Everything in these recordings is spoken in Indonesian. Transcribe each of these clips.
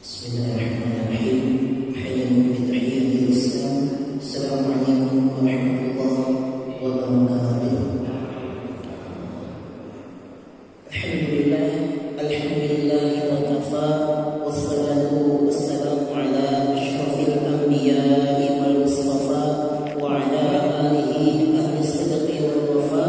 Bismillahirrahmanirrahim. Hayyakum bitahiyyatil Islam. Assalamualaikum warahmatullahi wabarakatuh. Alhamdulillah, alhamdulillah wa kafa, wassalatu wassalamu ala asyrafil anbiya'i wal mustafa wa ala alihi ahli sidqi wal wafa.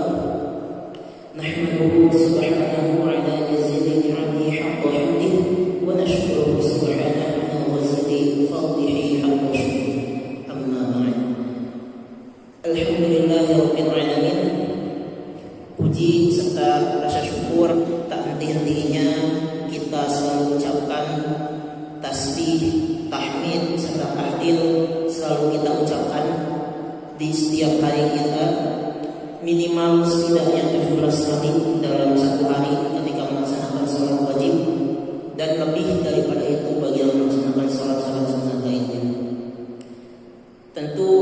Nahmaduhu subhanahu wa ala jazili ni'amihi haqqa hamdihi wa nashkuruhu subhanahu wa ghazili fadlihi haqqa syukrihi. Amma ba'd. Alhamdulillahi rabbil alamin. Puji serta rasa syukur tak henti-hentinya kita selalu ucapkan, tasbih, tahmid serta tahlil selalu kita ucapkan di setiap hari kita, minimal setidaknya 17 kali dalam satu hari ketika melaksanakan sholat wajib, dan lebih daripada itu bagi yang melaksanakan sholat-sholat sunnah lainnya. Tentu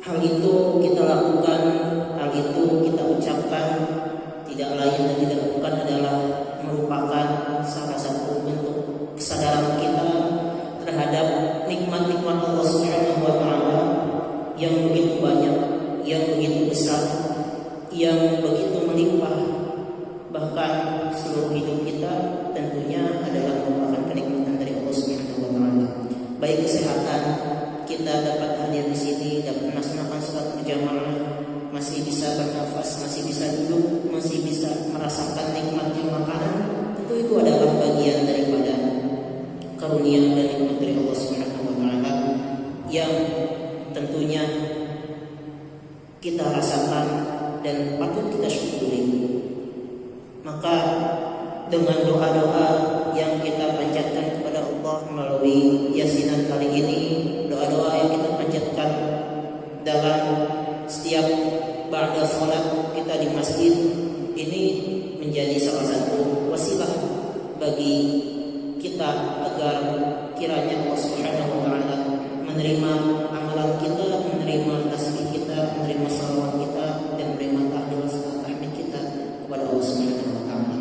hal itu kita lakukan, hal itu kita ucapkan, tidak lain dan tidak bukan adalah merupakan salah satu bentuk kesadaran kita terhadap nikmat-nikmat Allah Subhanahu wa taala yang begitu banyak, yang begitu besar, yang begitu melimpah. Bahkan seluruh hidup kita tentunya adalah merupakan kenikmatan dari Allah Subhanahu wa taala. Baik kesehatan, kita dapat hadir di sini, dapat melaksanakan sholat berjamaah, masih bisa bernafas, masih bisa duduk, masih bisa merasakan nikmatnya makanan. Tentu itu adalah bagian daripada karunia dan nikmat dari Allah Subhanahu wa taala yang tentunya kita rasakan dan patut kita syukuri. Maka dengan doa-doa yang kita panjatkan kepada Allah melalui yasinan kali ini, doa-doa yang kita panjatkan dalam setiap ba'da salat kita di masjid, ini menjadi salah satu wasilah bagi kita agar kiranya Allah Subhanahu wa taala menerima amalan kita, menerima tasbih kita, menerima salawat kita, dan menerima tahlil serta tahmid kita kepada Allah Subhanahu wa taala.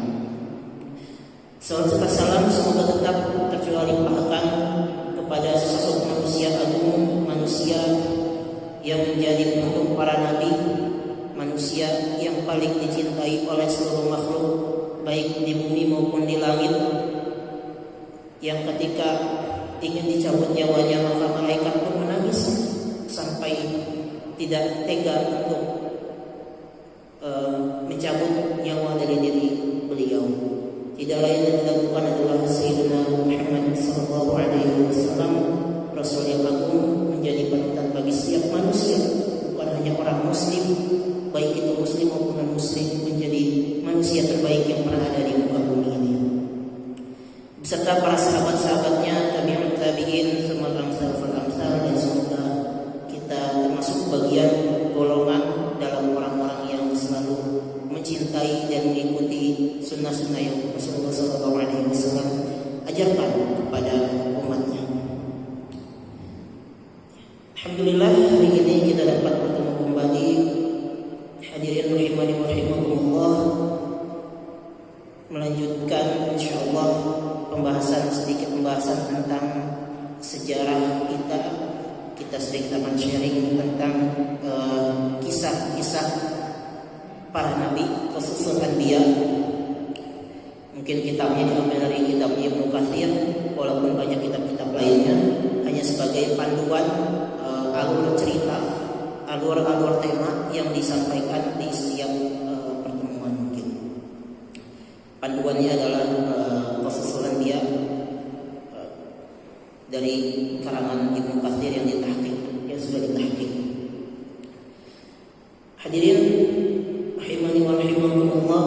Salawat serta salam semoga tetap tercurah limpahkan kepada sesosok manusia agung, manusia yang menjadi penutup para nabi, manusia yang paling dicintai oleh seluruh makhluk baik di bumi maupun di langit, yang ketika ingin dicabut nyawanya maka malaikat pun menangis sampai tidak tega untuk mencabut nyawa dari diri beliau. Tidak lain dan tidak bukan adalah Sayyidina Muhammad sallallahu alaihi wasallam, Rasul yang agung, menjadi panutan bagi setiap manusia, bukan hanya orang muslim, baik itu muslim maupun non muslim, menjadi manusia terbaik yang pernah ada di muka bumi ini, beserta para sahabat-sahabatnya, tabi'ut tabi'in, summa amsal fal amsal, dan semoga kita termasuk bagian golongan dalam orang-orang yang selalu mencintai dan mengikuti sunnah-sunnah yang Rasulullah SAW ajarkan kepada umatnya. Alhamdulillah, hari ini kita dapat bertemu kembali. Hadirin rahimani wa rahimakumullah, melanjutkan insyaallah sedikit pembahasan tentang sejarah kita. Kita sedikit akan sharing tentang kisah-kisah para nabi, khusus anbiya. Mungkin kitabnya diambil dari kitab Ibnu Katsir, walaupun banyak kitab-kitab lainnya, hanya sebagai panduan alur cerita, alur tema yang disampaikan di setiap pertemuan mungkin. Panduannya adalah khusus anbiya dari karangan Ibnu Katsir yang sudah ditahqiq. Hadirin rahimani wa rahimakumullah,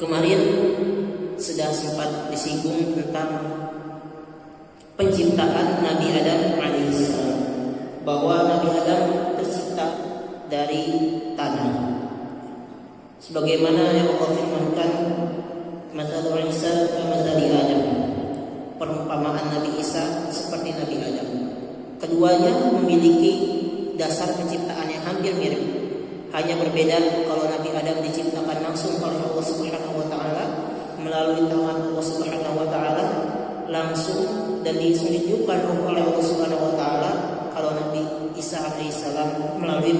kemarin sudah sempat disinggung tentang penciptaan Nabi Adam alaihissalam, bahwa Nabi Adam tercipta dari tanah, sebagaimana yang Allah firmankan, "Mathalu Isa kamathali Adam." Perumpamaan Nabi Isa seperti Nabi Adam. Keduanya memiliki dasar penciptaan yang hampir mirip. Hanya berbeda kalau Nabi Adam diciptakan langsung oleh Allah Subhanahu wa taala melalui tangan Allah Subhanahu wa taala, langsung dan ditiupkan ruh oleh Allah Subhanahu wa taala kalau Nabi Isa alaihissalam melalui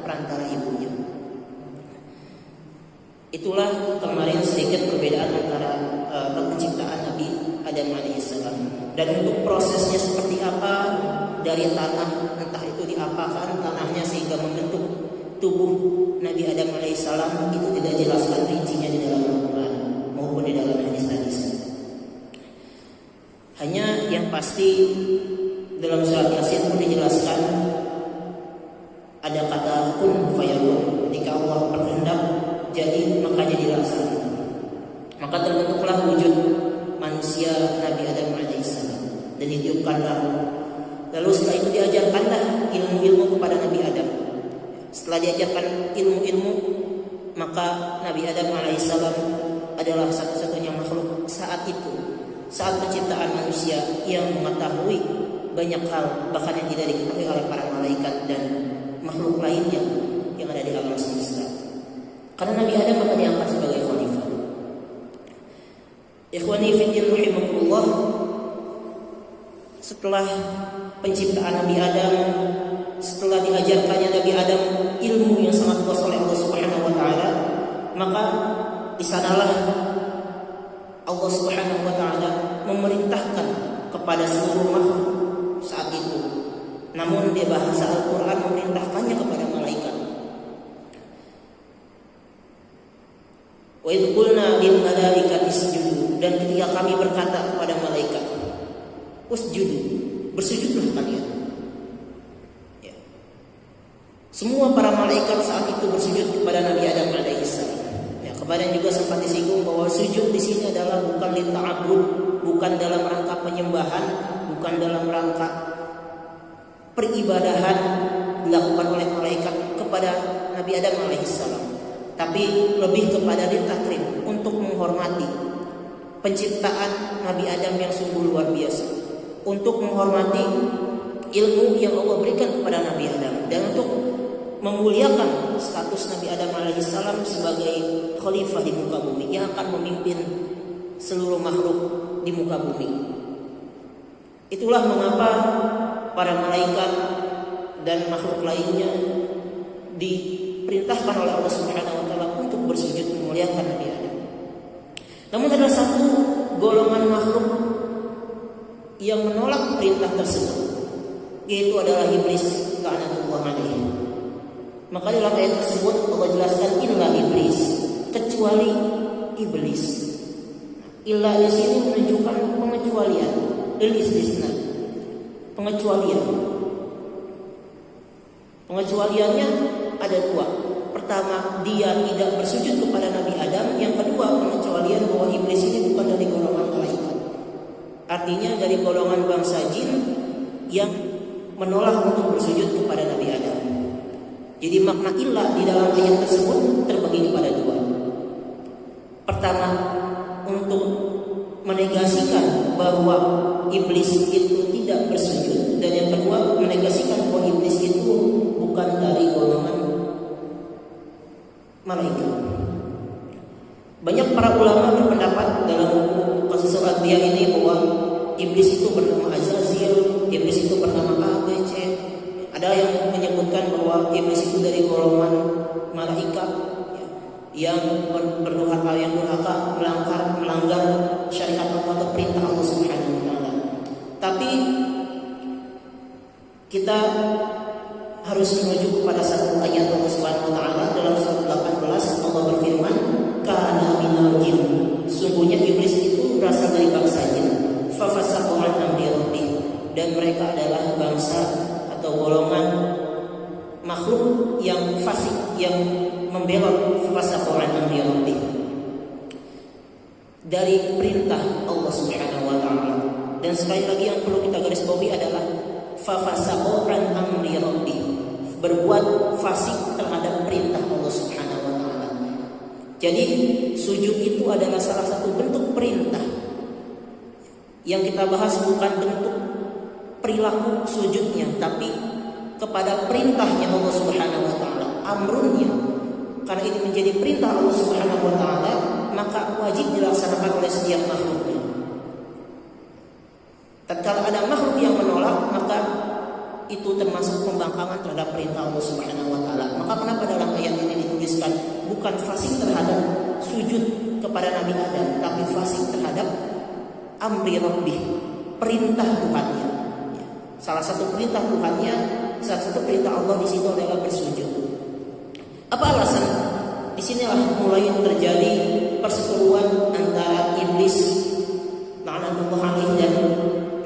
perantara ibunya. Itulah kemarin sedikit perbedaan antara penciptaan Nabi Adam alaihissalam. Dan untuk prosesnya seperti apa dari tanah, entah itu diapakan tanahnya sehingga membentuk tubuh Nabi Adam alaihissalam, itu tidak jelaskan rincinya di dalam Al-Quran maupun di dalam hadis-hadis. Hanya yang pasti dalam surat Yasin pun dijelaskan ada kata kun fayakun. Ketika Allah berkehendak jadi maka jadilah saat. Maka terbentuklah wujud manusia Nabi Adam alaihissalam dan ditiupkanlah. Lalu setelah itu diajarkanlah ilmu-ilmu kepada Nabi Adam. Setelah diajarkan ilmu-ilmu, maka Nabi Adam alaihissalam adalah satu-satunya makhluk saat itu, saat penciptaan manusia, yang mengetahui banyak hal bahkan yang tidak diketahui oleh para malaikat dan makhluk lainnya yang ada di alam semesta. Karena Nabi Adam akan diangkat sebagai khalifah. Ikhwani fiddin rahimakumullah, setelah penciptaan Nabi Adam, setelah diajarkannya Nabi Adam ilmu yang sangat luas oleh Allah Subhanahu wa taala, maka di sanalah Allah Subhanahu wa taala memerintahkan kepada seluruh makhluk saat itu. Namun di bahasa Al-Qur'an memerintahkannya kepada malaikat. Wa idh qulna lil malaikati isjudu, dan ketika kami berkata kepada malaikat, usjudu, bersujudlah kalian. Ya. Semua para malaikat saat itu bersujud kepada Nabi Adam alaihissalam. Ya, kemarin juga sempat disinggung bahwa sujud di sini adalah bukan lita'abud, bukan dalam rangka penyembahan, bukan dalam rangka peribadahan dilakukan oleh malaikat kepada Nabi Adam alaihissalam, tapi lebih kepada ditakrim, untuk menghormati penciptaan Nabi Adam yang sungguh luar biasa, untuk menghormati ilmu yang Allah berikan kepada Nabi Adam, dan untuk memuliakan status Nabi Adam alaihissalam sebagai khalifah di muka bumi yang akan memimpin seluruh makhluk di muka bumi. Itulah mengapa para malaikat dan makhluk lainnya diperintahkan oleh Allah Subhanahu wa taala untuk bersujud memuliakan Nabi Adam. Namun ada satu golongan makhluk yang menolak perintah tersebut, yaitu adalah iblis la'natullah alaihi. Maka dalam ayat tersebut Allah jelaskan illa iblis, kecuali iblis. Illa di sini menunjukkan pengecualian, istisna, pengecualian. Pengecualiannya ada dua. Pertama, dia tidak bersujud kepada Nabi Adam. Yang kedua, pengecualian bahwa iblis ini bukan dari golongan malaikat. Artinya dari golongan bangsa jin yang menolak untuk bersujud kepada Nabi Adam. Jadi makna ilah di dalam ayat tersebut terbagi kepada dua. Pertama, untuk menegasikan bahwa iblis itu tidak bersujud, dan yang kedua menegasikan bahwa iblis itu bukan dari golongan malaikat. Banyak para ulama berpendapat dalam buku Qasas Al-Anbiya ini bahwa iblis itu bernama Azazil, iblis itu bernama A, B, C. Ada yang menyebutkan bahwa iblis itu dari golongan malaikat yang berdurhaka, yang durhaka, melanggar syariat Allah atau perintah Allah Subhanahu wa taala. Tapi kita harus menuju kepada satu ayat Allah Subhanahu wa taala dalam surat 18. Allah berfirman, kana minal jin, sungguhnya iblis itu berasal dari bangsa jin. Fa fasaqu an amri rabbih, dan mereka adalah bangsa atau golongan makhluk yang fasik, yang membelot, fasaqu an amri rabbih, dari perintah Allah Subhanahu wa taala. Dan sekali lagi yang perlu kita garis bawahi adalah fa fasaqu an amri rabbih, berbuat fasik terhadap perintah Allah Subhanahu wa taala. Jadi sujud itu adalah salah satu bentuk perintah. Yang kita bahas bukan bentuk perilaku sujudnya, tapi kepada perintahnya Allah Subhanahu wa taala, amrunnya. Karena ini menjadi perintah Allah Subhanahu wa taala, maka wajib dilaksanakan oleh setiap makhluknya. ada makhluk yang menolak, maka itu termasuk pembangkangan terhadap perintah Allah Subhanahu wa taala. Maka kenapa dalam ayat ini dituliskan bukan fasik terhadap sujud kepada Nabi Adam, tapi fasik terhadap amri rabbih, perintah Tuhannya. Salah satu perintah Tuhannya, salah satu perintah Allah di situ adalah bersujud. Apa alasan? Di sinilah mulai terjadi perseteruan antara iblis la'natullah alaihi dan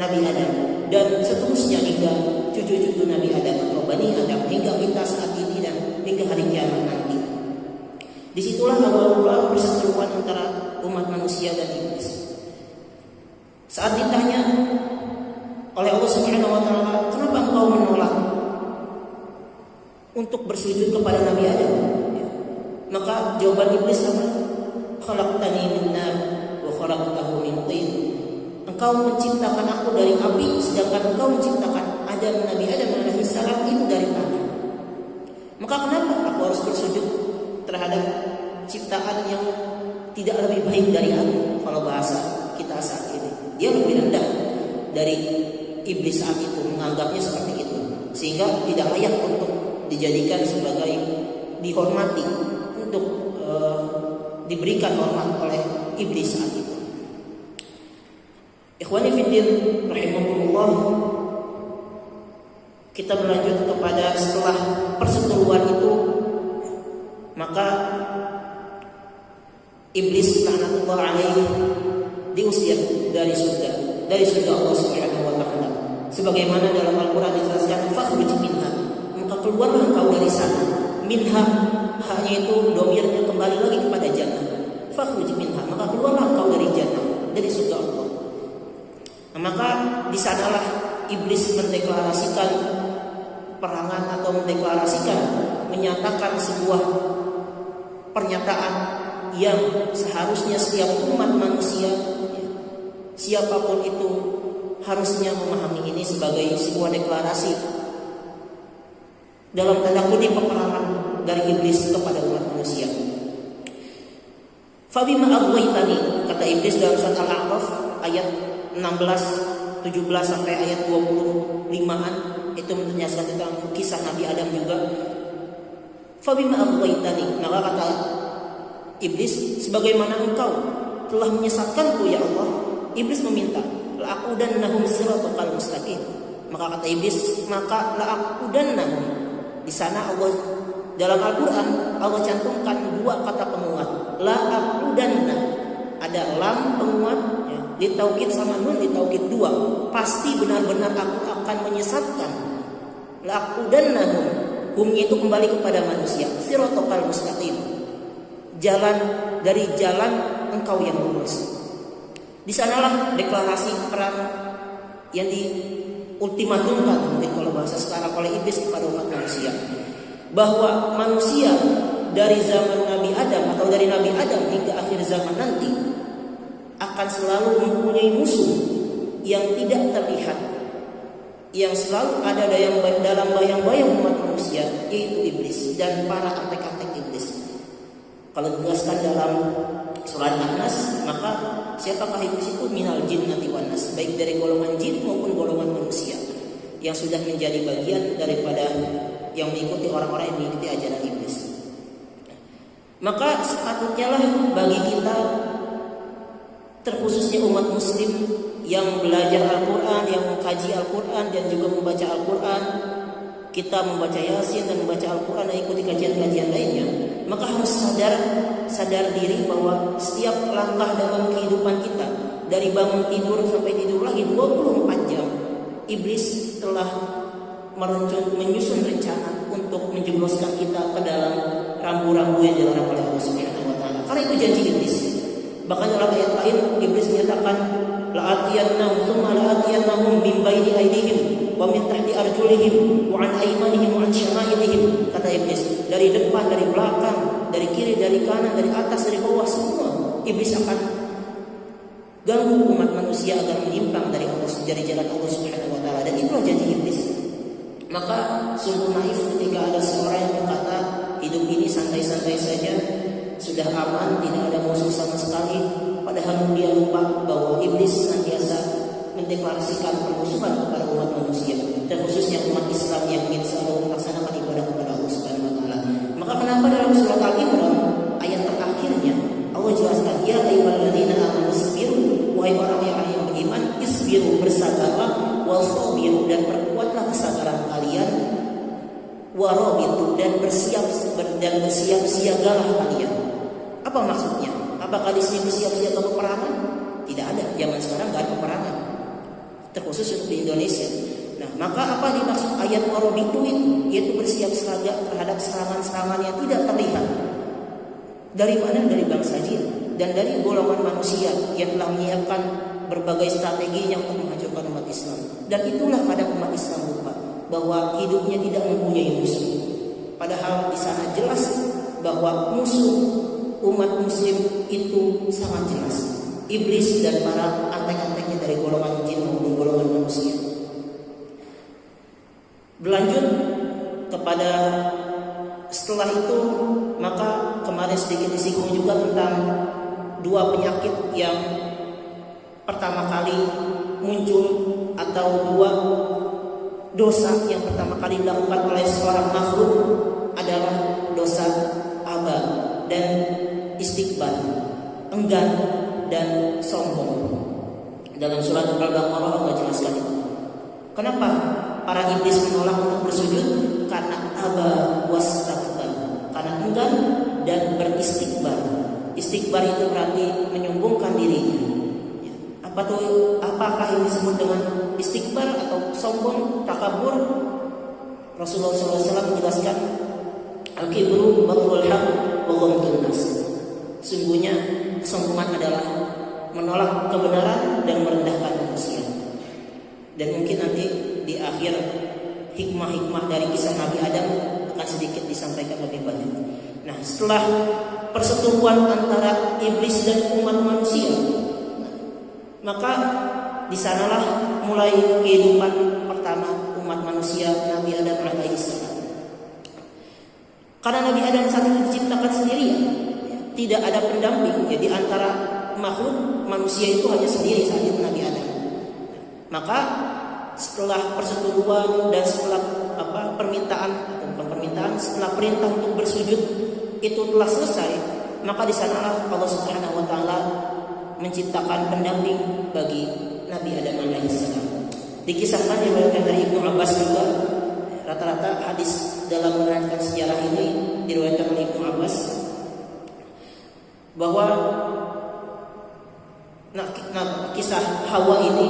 Nabi Adam, dan seterusnya hingga cucu-cucu Nabi Adam atau Bani Adam, hingga kita saat ini dan hingga hari kiamat nanti. Disitulah awal mula perseteruan antara umat manusia dan iblis. Saat ditanya oleh Allah Subhanahu wa taala, kenapa engkau menolak untuk bersujud kepada Nabi Adam? Maka jawaban iblis apa? Khalaqtani min nar wa khalaqtahu min tin. Engkau menciptakan aku dari api, sedangkan engkau menciptakan Nabi Adam alaihi salam itu dari tanah. Maka kenapa aku harus bersujud terhadap ciptaan yang tidak lebih baik dari aku? Kalau bahasa kita saat ini, dia lebih rendah dari iblis saat itu, menganggapnya seperti itu, sehingga tidak layak untuk dijadikan sebagai dihormati, untuk diberikan hormat oleh iblis saat itu. Ikhwani fiddin rahimahumullah, kita berlanjut kepada setelah perseteruan itu, maka iblis laknatullah alaihi diusir dari surga Allah Subhanahu wa taala. Sebagaimana dalam Al-Qur'an dijelaskan, fakhruj minha, maka keluarlah engkau dari sana. Minha, hanya itu domirnya kembali lagi kepada jannah. Fakhruj minha, maka keluarlah engkau dari jannah, dari surga Allah. Nah, maka di sanalah iblis mendeklarasikan perangan atau menyatakan sebuah pernyataan yang seharusnya setiap umat manusia, siapapun itu, harusnya memahami ini sebagai sebuah deklarasi dalam tanda kutip peperangan dari iblis kepada umat manusia. Fabima aghwaytani, kata iblis dalam surat Al-A'raf ayat 16, 17 sampai ayat 25-an, itu menjelaskan tentang kisah Nabi Adam juga. Fabima aghwaytani, maka kata iblis, sebagaimana engkau telah menyesatkanku ya Allah. Iblis meminta, la'aqudannahum siratal mustaqim. Maka kata iblis, maka la'aqudannahum. Di sana Allah dalam Al-Qur'an Allah cantumkan dua kata penguat. La'aqudanna, ada lam penguat, ya, ditaukid sama nun ditaukid dua. Pasti benar-benar aku akan menyesatkan. La'aqudannahum, humnya itu kembali kepada manusia. Siratal mustaqim, jalan dari jalan engkau yang lurus. Di sanalah deklarasi perang yang diultimatumkan, mungkin kalau bahasa sekarang, oleh iblis kepada umat manusia, bahwa manusia dari zaman Nabi Adam atau dari Nabi Adam hingga akhir zaman nanti akan selalu mempunyai musuh yang tidak terlihat, yang selalu ada dalam bayang-bayang umat manusia, yaitu iblis dan para antek-antek iblis. Kalau dijelaskan dalam surat An-Nas, maka siapakah iblis itu? Minal jinnati wan nas, baik dari golongan jin maupun golongan manusia, yang sudah menjadi bagian daripada yang mengikuti orang-orang yang mengikuti ajaran iblis. Maka sepatutnya lah bagi kita, terkhususnya umat muslim yang belajar Al-Quran, yang mengkaji Al-Quran dan juga membaca Al-Quran, kita membaca Yasin dan membaca Al-Quran dan ikuti kajian-kajian lainnya, maka harus sadar diri bahwa setiap langkah dalam kehidupan kita, dari bangun tidur sampai tidur lagi 24 jam, iblis telah menyusun rencana untuk menjebloskan kita ke dalam rambu-rambu yang dilarang oleh Allah Subhanahu wa taala. Karena itu janji iblis. Bahkan dalam ayat lain iblis menyatakan, la'atiyannahum thumma la'atiyannahum min baini aydihim wa min tahti arjulihim wa an aymanihim wa an syama'ilihim. Kata iblis, dari depan, dari belakang, dari kiri, dari kanan, dari atas, dari bawah, semua iblis akan ganggu umat manusia agar menyimpang dari jalan Allah Subhanahu wa taala, dan itulah janji iblis. Maka sungguh naif ketika ada seorang yang berkata hidup ini santai-santai saja, sudah aman, tidak ada musuh sama sekali, padahal dia lupa bahwa iblis senantiasa mendeklarasikan permusuhan kepada umat manusia, terkhususnya umat Islam yang ingin selalu melaksanakan ibadah kepada Allah Subhanahu wa taala. Maka kenapa dalam surat Al-Imran ayat terakhirnya Allah jelaskan, ya ayyuhalladzina amanu isbiru, wahai orang yang beriman, isbiru, bersabarlah, wasabiru, dan perkuatlah kesabaran kalian, warabitu, dan bersiap siagalah kalian. Apa maksudnya? Apakah di sini bersiap siaga peperangan? Tidak ada. Zaman sekarang nggak ada peperangan, terkhusus untuk di Indonesia. Nah, maka apa dimaksud ayat warabitu itu? Yaitu bersiap siaga terhadap serangan-serangan yang tidak terlihat. Dari mana? Dari bangsa jin dan dari golongan manusia yang telah menyiapkan berbagai strateginya untuk menghancurkan umat Islam. Dan itulah kadang umat Islam lupa bahwa hidupnya tidak mempunyai musuh. Padahal di sana jelas bahwa musuh umat muslim itu sangat jelas. Iblis dan para antek-anteknya dari golongan jin maupun golongan manusia. Berlanjut kepada setelah itu, maka kemarin sedikit disinggung juga tentang dua penyakit yang pertama kali muncul, atau dua dosa yang pertama kali dilakukan oleh seorang makhluk adalah dosa aba dan istikbar, enggan dan sombong. Dalam surat Al-Baqarah Allah jelaskan itu. Kenapa para iblis menolak untuk bersujud? Karena aba wastakbar, karena enggan dan beristikbar. Istikbar itu berarti menyombongkan dirinya. Apakah yang disebut dengan istikbar atau sombong, takabur? Rasulullah SAW menjelaskan, al-kibru batrul haq wa ghamtun nas. Sungguhnya kesombongan adalah menolak kebenaran dan merendahkan manusia. Dan mungkin nanti di akhir hikmah-hikmah dari kisah Nabi Adam akan sedikit disampaikan lebih banyak. Nah, setelah perseteruan antara iblis dan umat manusia, maka di sanalah mulai kehidupan pertama umat manusia Nabi Adam alaihissalam. Karena Nabi Adam saat itu diciptakan sendirian, tidak ada pendamping. Jadi antara makhluk manusia itu hanya sendiri saat itu Nabi Adam. Maka setelah persetujuan dan setelah setelah perintah untuk bersujud itu telah selesai, maka di sanalah Allah Subhanahu wa taala menciptakan pendamping bagi Nabi Adam alaihissalam. Dikisahkan diriwayatkan dari Ibnu Abbas juga, rata-rata hadis dalam menerangkan sejarah ini diriwayatkan oleh Ibnu Abbas bahwa kisah Hawa ini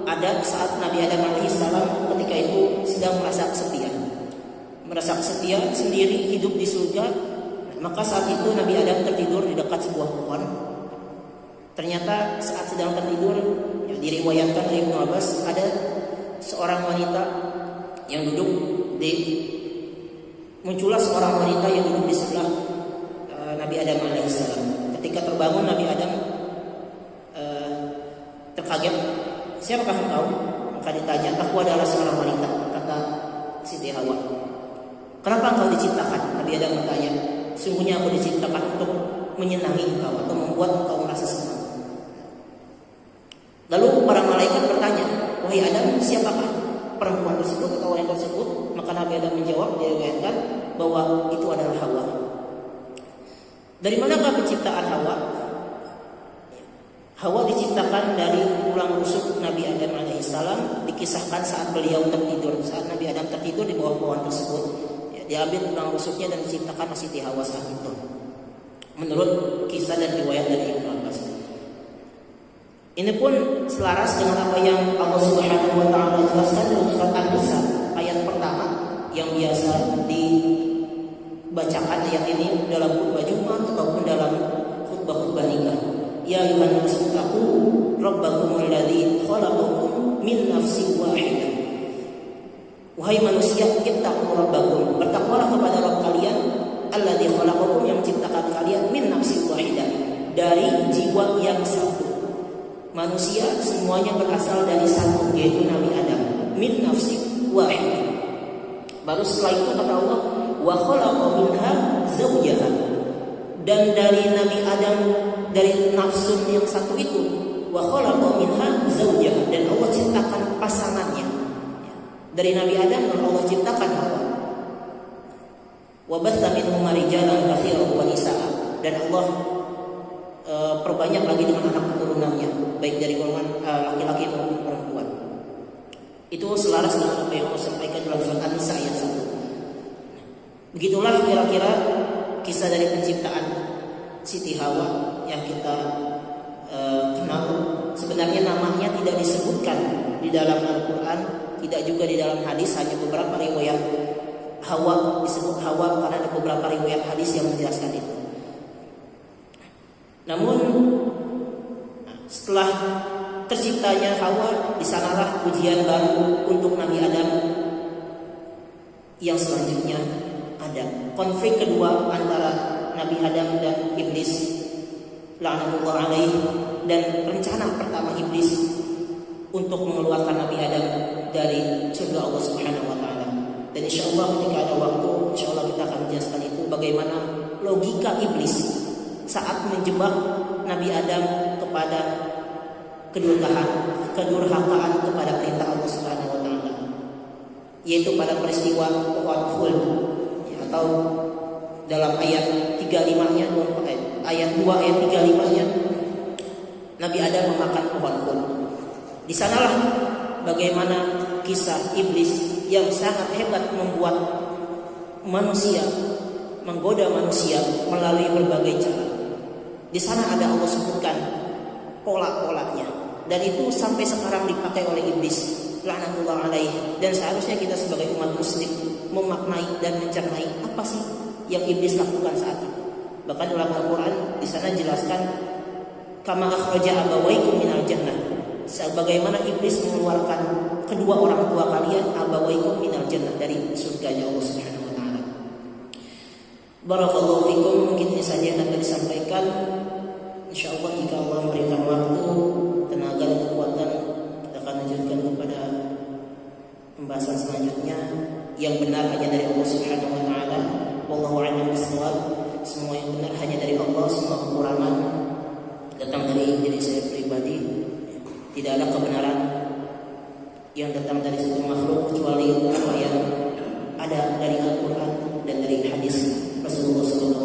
ada saat Nabi Adam alaihissalam ketika itu sedang merasa kesepian sendiri hidup di surga. Maka saat itu Nabi Adam tertidur di dekat sebuah pohon. Ternyata saat sedang tertidur, diriwayatkan oleh Ibnu Abbas, ada seorang wanita yang muncullah seorang wanita yang duduk di sebelah Nabi Adam alaihissalam. Ketika terbangun Nabi Adam terkaget, siapakah engkau? Maka ditanya, aku adalah seorang wanita, kata Siti Hawa. Kenapa engkau diciptakan? Nabi Adam bertanya, sungguhnya aku diciptakan untuk menyenangi engkau atau membuat engkau merasa senang. Lalu para malaikat bertanya, wahai Adam, siapakah perempuan tersebut atau wanita tersebut? Maka Nabi Adam menjawab, diriwayatkan bahwa itu adalah Hawa. Dari manakah penciptaan Hawa? Hawa diciptakan dari tulang rusuk Nabi Adam alaihissalam. Dikisahkan saat beliau tertidur, saat Nabi Adam tertidur di bawah pohon tersebut, diambil tulang rusuknya dan diciptakan Siti Hawa saat itu. Menurut kisah dan riwayat dari Ibnu Abbas. Ini pun selaras dengan apa yang Allah Subhanahu wa taala jelaskan dalam surat An-Nisa ayat pertama yang biasa dibacakan ayat ini dalam khutbah Jumat ataupun dalam khutbah nikah. Ya ayyuhan nasu taqu rabbakumul ladzi khalaqakum min nafsin wahidah. Wahai manusia, ittaqu rabbakum, bertakwalah kepada Rabb kalian, alladzi khalaqakum, yang menciptakan kalian, min nafsin wahidah, dari jiwa yang satu. Manusia semuanya berasal dari satu, yaitu Nabi Adam, min nafsin wahidah. Baru setelah itu kata Allah, wa khalaqa minha zawjaha, dan dari Nabi Adam, dari nafsu yang satu itu wa khalaqa minha zawjaha, dan Allah ciptakan pasangannya. Dari Nabi Adam Allah ciptakan Hawa. Wa batha minhuma rijalan katsiran wa nisaa, dan Allah perbanyak lagi dengan anak keturunannya, baik dari golongan laki-laki maupun perempuan. Itu selaras dengan apa yang Allah sampaikan dalam surat An-Nisa ayat 1. Begitulah kira-kira kisah dari penciptaan Siti Hawa yang kita kenal. Sebenarnya namanya tidak disebutkan di dalam Al-Quran, tidak juga di dalam hadis, hanya beberapa riwayat Hawa disebut Hawa karena ada beberapa riwayat hadis yang menjelaskan itu. Namun setelah terciptanya Hawa, di sanalah ujian baru untuk Nabi Adam yang selanjutnya ada. Konflik kedua antara Nabi Adam dan iblis la'natullah alaih, dan rencana pertama iblis untuk mengeluarkan Nabi Adam dari surga Allah Subhanahu wa taala. Dan insyaallah ketika ada waktu, insyaallah kita akan menjelaskan itu, bagaimana logika iblis saat menjebak Nabi Adam kepada kedurhakaan kepada perintah Allah Subhanahu wa taala, yaitu pada peristiwa pohon khuld, atau dalam ayat 35-nya, ayat 2 ayat 35-nya, Nabi Adam memakan pohon khuld. Di sanalah bagaimana kisah iblis yang sangat hebat membuat manusia, menggoda manusia melalui berbagai cara. Di sana ada Allah sebutkan pola-polanya, dan itu sampai sekarang dipakai oleh iblis laknatullah alaih. Dan seharusnya kita sebagai umat muslim memaknai dan mencernai apa sih yang iblis lakukan saat itu. Bahkan dalam Al-Quran di sana jelaskan kama akhraja abawaikum minal jannah, sebagaimana iblis mengeluarkan kedua orang tua kalian abawaikum minal jannah, dari surganya Allah Subhanahu wa taala. Barakallahu fikum. Mungkin ini saja yang dapat disampaikan. Insyaallah jika Allah memberikan waktu, tenaga dan kekuatan, kita akan lanjutkan kepada pembahasan selanjutnya. Yang benar hanya dari Allah Subhanahu wa taala. Wallahu a'lam bishawab. Semua yang benar hanya dari Allah, semua kekurangan datang dari diri saya pribadi. Tidak ada kebenaran yang datang dari satu makhluk kecuali apa yang ada dari Al-Quran dan dari hadis Rasulullah SAW.